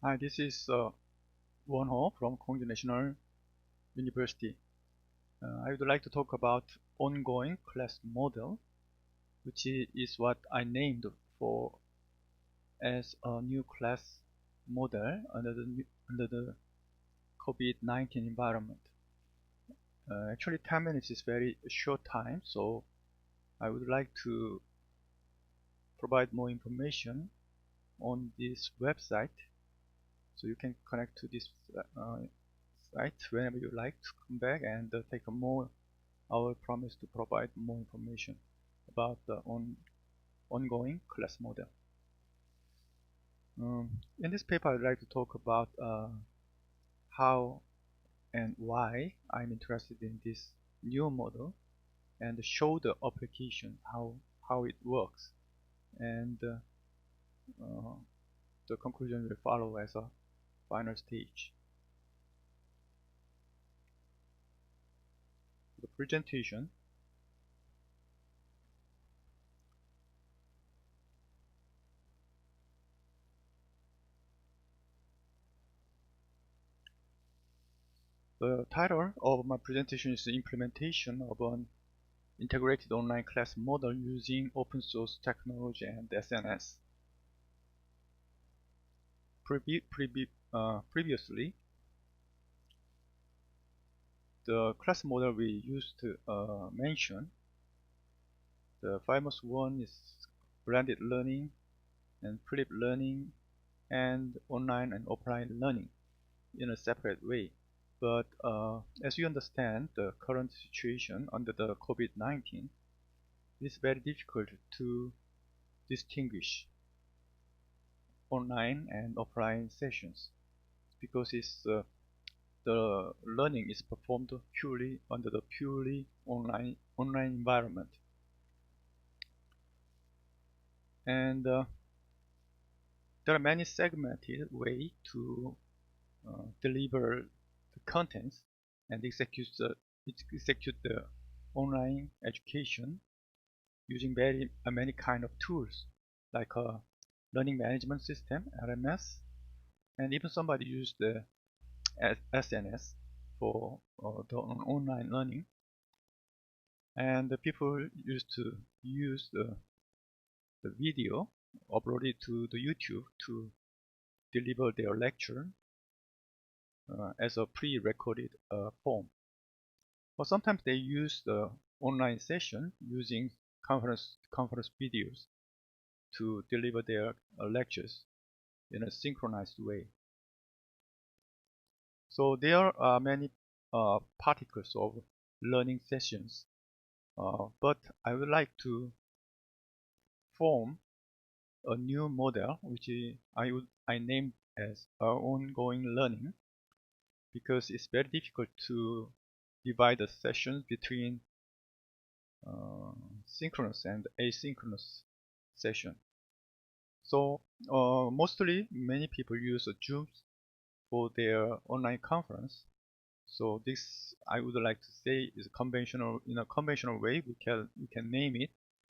Hi, this is Won Ho from Kongshu National University. I would like to talk about ongoing class model, which is what I named for as a new class model under the COVID-19 environment. Actually, 10 minutes is very short time, so I would like to provide more information on this website, so you can connect to this site whenever you like to come back and take a more. I will promise to provide more information about the ongoing class model. In this paper, I'd like to talk about how and why I'm interested in this new model and show the application, how it works. And the conclusion will follow as a final stage. The presentation. The title of my presentation is the implementation of an integrated online class model using open source technology and SNS. Previously, the class model we used to mention, the famous one is blended learning and flipped learning and online and offline learning in a separate way. But as you understand, the current situation under the COVID-19, it's very difficult to distinguish online and offline sessions because the learning is performed purely under the purely online environment. And there are many segmented ways to deliver the contents and execute the online education using very many kind of tools like a learning management system (LMS), and even somebody used the SNS for the online learning. And the people used to use the video uploaded to the YouTube to deliver their lecture as a pre-recorded form. Or sometimes they use the online session using conference videos to deliver their lectures in a synchronized way. So there are many particles of learning sessions, but I would like to form a new model which I named as ongoing learning, because it's very difficult to divide the sessions between synchronous and asynchronous session. So mostly many people use Zoom for their online conference. So this, I would like to say, is conventional. In a conventional way, we can name it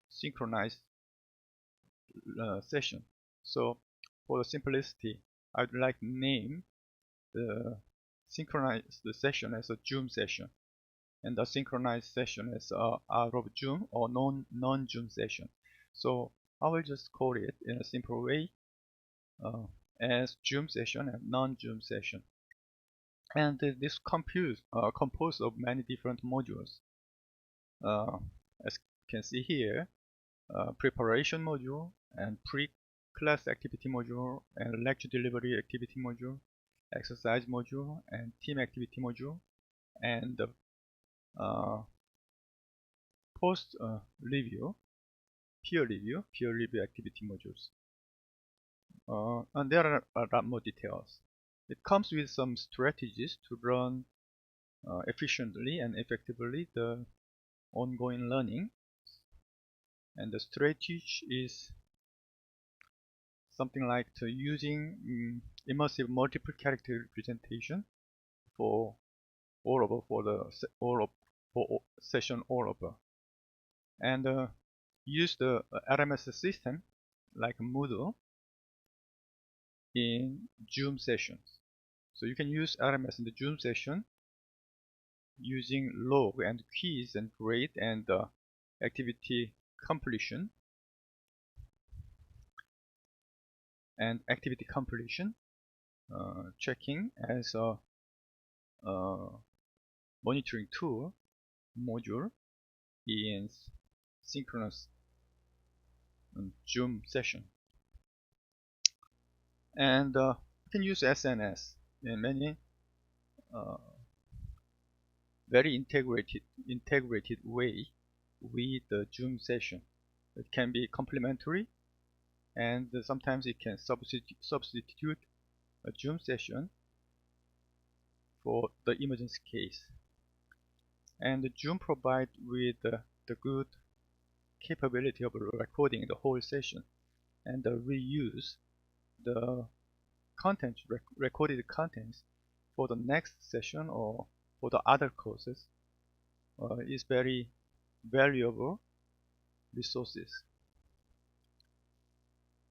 synchronized session. So for the simplicity, I would like to name the synchronized session as a Zoom session, and the synchronized session as out of Zoom or non-Zoom session. So I will just call it in a simple way as Zoom session and non-Zoom session. And this composed of many different modules. As you can see here, preparation module and pre-class activity module and lecture delivery activity module, exercise module and team activity module, and post review, peer review activity modules. And there are a lot more details. It comes with some strategies to run efficiently and effectively the ongoing learning. And the strategy is something like using immersive multiple character representation for all over for the for session all over, and use the LMS system like Moodle in Zoom sessions. So you can use LMS in the Zoom session using log and quiz and grade and activity completion checking as a monitoring tool module in synchronous Zoom session. And you can use SNS in many very integrated way with the Zoom session. It can be complementary, and sometimes it can substitute a Zoom session for the emergency case. And Zoom provides with the good capability of recording the whole session and reuse the recorded contents for the next session or for the other courses is very valuable resources.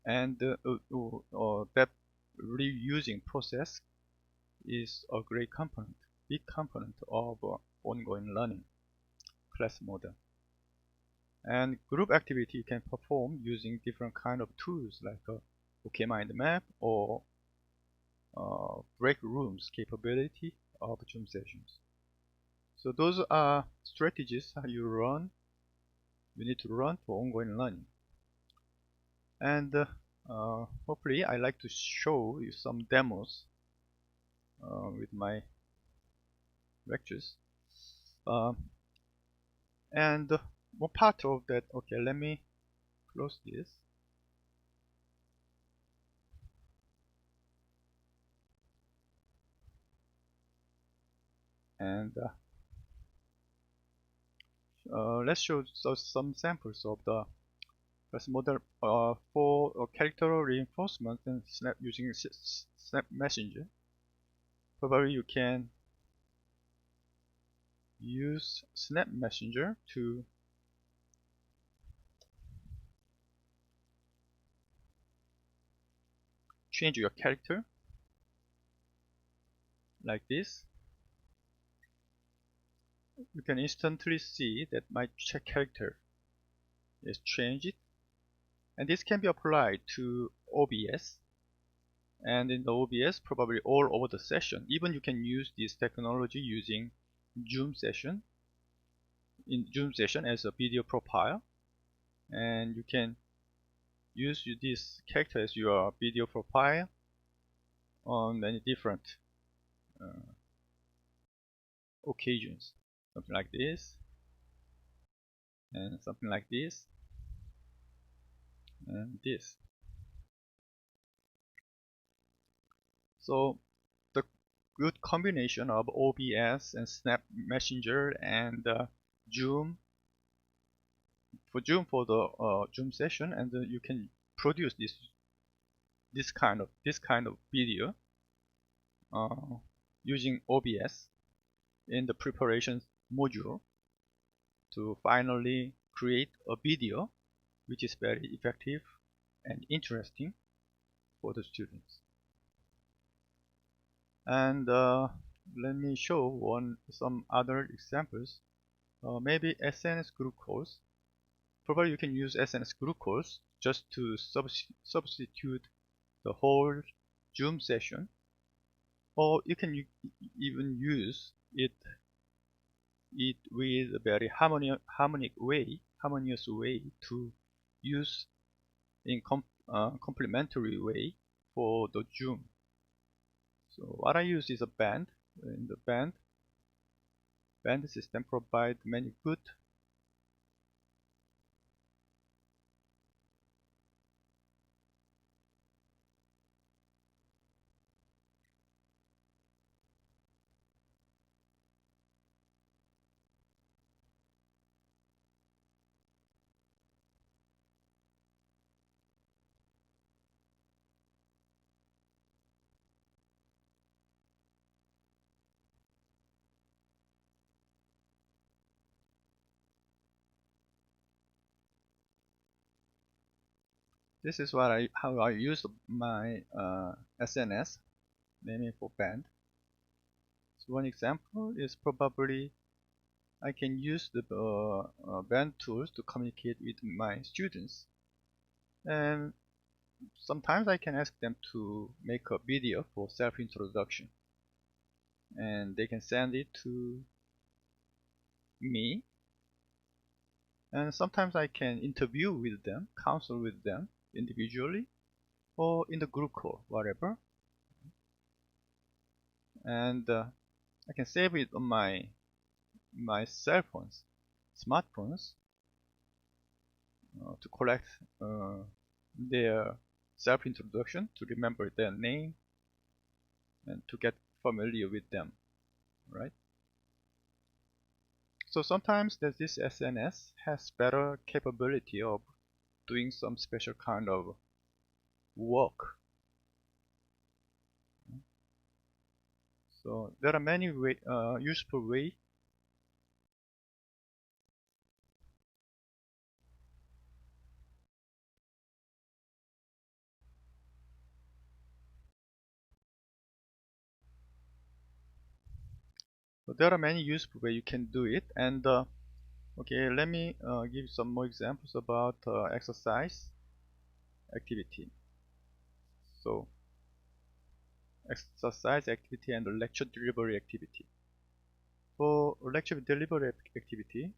And that reusing process is a great component, big component of ongoing learning class model. And group activity you can perform using different kind of tools like OKMindMap or break rooms capability of Zoom sessions. So those are strategies you need to run for ongoing learning. And hopefully I like to show you some demos with my lectures. And one part of that, okay, let me close this. And let's show some samples of the class model for character reinforcement and using Snap Messenger. Probably you can use Snap Messenger to change your character like this. You can instantly see that my character is changed, and this can be applied to OBS, and in the OBS probably all over the session. Even you can use this technology using Zoom session as a video profile, and you can use this character as your video profile on many different occasions. Something like this, and something like this, and this. So the good combination of OBS and Snap Messenger and Zoom for the Zoom session, and you can produce this kind of video using OBS in the preparation module to finally create a video which is very effective and interesting for the students. And let me show some other examples. Maybe SNS group calls. Probably you can use SNS group calls just to substitute the whole Zoom session, or you can even use it with a very harmonious way to use in complementary way for the Zoom. So what I use is a band. In the band system provides many good This is how I use my SNS naming for band. So one example is probably I can use the band tools to communicate with my students, and sometimes I can ask them to make a video for self-introduction, and they can send it to me, and sometimes I can interview with them, counsel with them individually or in the group call, whatever, and I can save it on my cell phones, smartphones, to collect their self-introduction, to remember their name, and to get familiar with them, right? So sometimes this SNS has better capability of doing some special kind of work. So there are many useful ways. So there are many useful ways you can do it. And okay, let me give some more examples about exercise activity. So exercise activity and lecture delivery activity. For lecture delivery activity,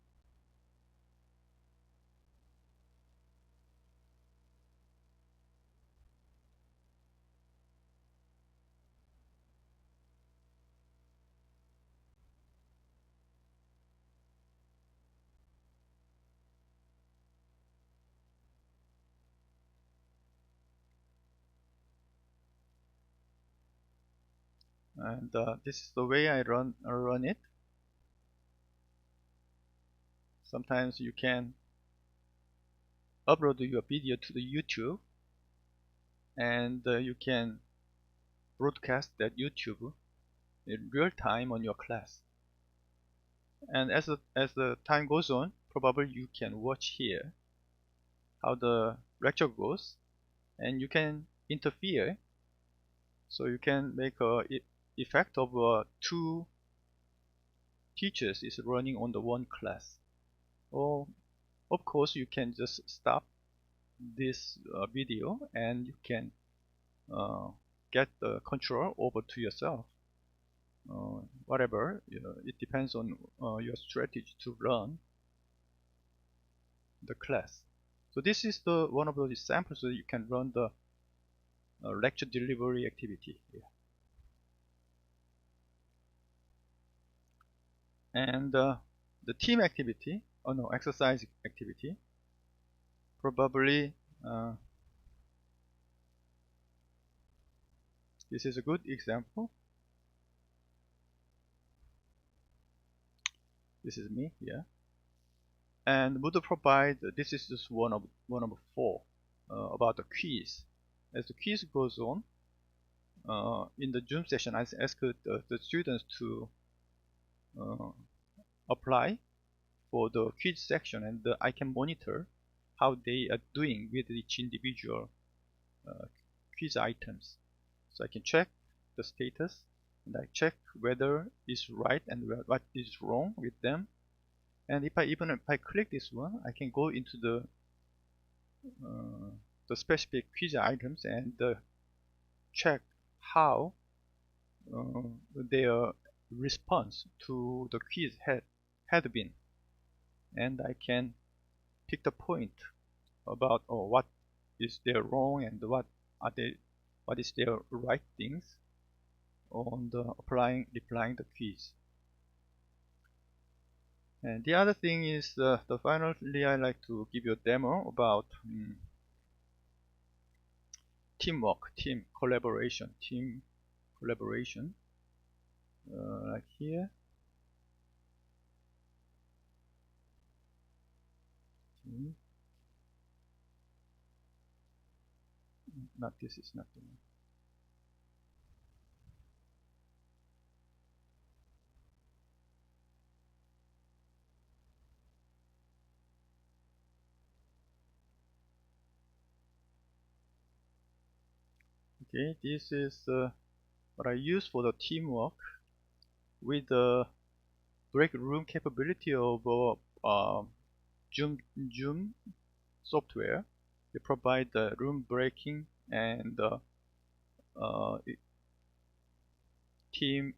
and this is the way I run it. Sometimes you can upload your video to the YouTube, and you can broadcast that YouTube in real time on your class. And as the time goes on, probably you can watch here how the lecture goes, and you can interfere. So you can make a effect of two teachers is running on the one class. Or of course you can just stop this video and you can uh, get the control over to yourself. Whatever, it depends on your strategy to run the class. So this is the one of those examples that you can run the lecture delivery activity here. And the team activity, or no, exercise activity, probably this is a good example. This is me here. And Moodle provide, this is just one of four, about the quiz. As the quiz goes on, in the Zoom session, I asked the students to apply for the quiz section, and I can monitor how they are doing with each individual quiz items. So I can check the status, and I check whether it's right and what is wrong with them. And if I click this one, I can go into the specific quiz items and check how their response to the quiz had been, and I can pick the point about what is their wrong and what is their right things on the replying the quiz. And the other thing is finally I like to give you a demo about teamwork, team collaboration, like here. Not this is not the one. Okay, this is what I use for the teamwork with the break room capability of Zoom software. They provide the room breaking and uh, team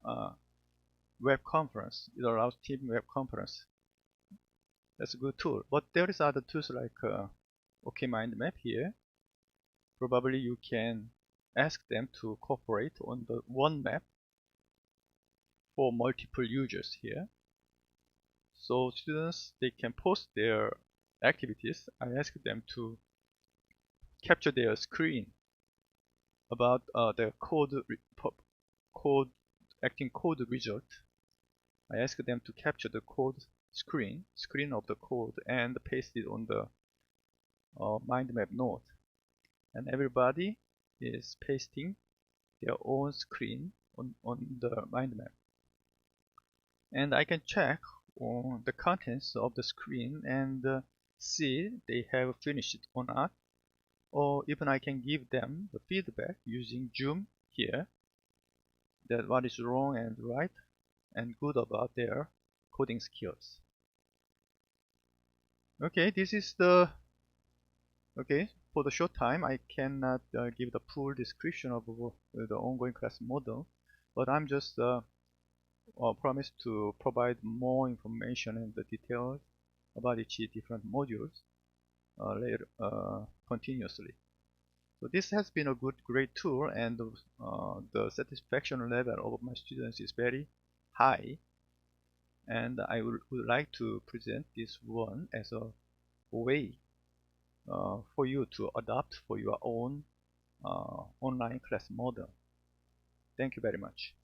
web conference. It allows team web conference. That's a good tool. But there is other tools like OkMindMap here. Probably you can ask them to cooperate on the one map for multiple users here. So students, they can post their activities. I ask them to capture their screen about the acting code result. I ask them to capture the code screen of the code and paste it on the mind map node. And everybody is pasting their own screen on the mind map. And I can check on the contents of the screen and see they have finished or not. Or even I can give them the feedback using Zoom here, that what is wrong and right and good about their coding skills. Okay, this is the okay. For the short time, I cannot give the full description of the ongoing class model, but I'm just promise to provide more information and the details about each different modules later continuously. So this has been a great tool, and the satisfaction level of my students is very high. And I would like to present this one as a way for you to adopt for your own online class model. Thank you very much.